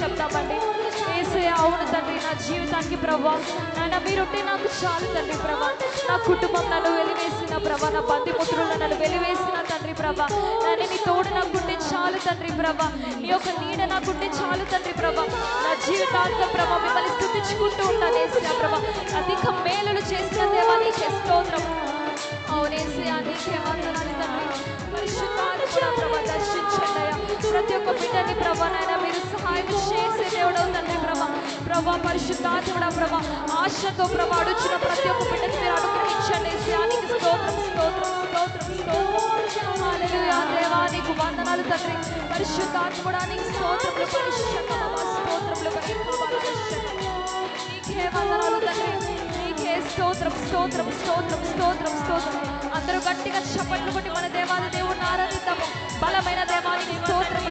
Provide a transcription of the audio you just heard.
చెప్తామండి. యేసయ్యా అవును తండ్రి, నా జీవితానికి ప్రభా నాయన మీరుంటే నాకు చాలు తండ్రి ప్రభా. నా కుటుంబం నన్ను వెలివేసిన ప్రభా, నా బంధుమిత్రులు నన్ను వెలివేసిన తండ్రి ప్రభా, నాయన నీ తోడు నాకుంటే చాలు తండ్రి ప్రభా, నీ యొక్క నీడ నాకుంటే చాలు తండ్రి ప్రభా. నా జీవితాంతం ప్రభా మిమ్మల్ని స్తుతించుకుంటూ ఉంటాను యేసయ్యా ప్రభా. అధిక మేలులు చేసిన దేవా నీకే స్తోత్రం. అవునేసయ్యా నీకే వందనాలు తండ్రి. పరిశుద్ధాత్మ ప్రభా దర్శించండి అయ్యా. ప్రతి ఒక్క బిడ్డని ప్రభా నాయన మీరు సహాయం చేసే దేవుడవు తండ్రి ప్రభా. ప్రభా పరిశుద్ధాత్మ ప్రభా ఆశతో ప్రభా అడుచున్న ప్రతి ఒక్క బిడ్డని మీరు అనుగ్రహించండి యేసయ్యా. నీకు స్తోత్రం స్తోత్రం స్తోత్రం స్తోత్రం. హల్లెలూయా దేవా నీకు వందనాలు తండ్రి. పరిశుద్ధాత్ముడా నీకు స్తోత్రములు పరిశుద్ధమా స్తోత్రములు నీకే వందనాలు తండ్రి. నీకే స్తోత్రం స్తోత్రం స్తోత్రం స్తోత్రం స్తోత్రం. అందరూ గట్టిగా చప్పట్లు కొట్టి మన దేవాది దేవుడిని ఆరాధిద్దాము. బలమైన దేవానికి స్తోత్రం.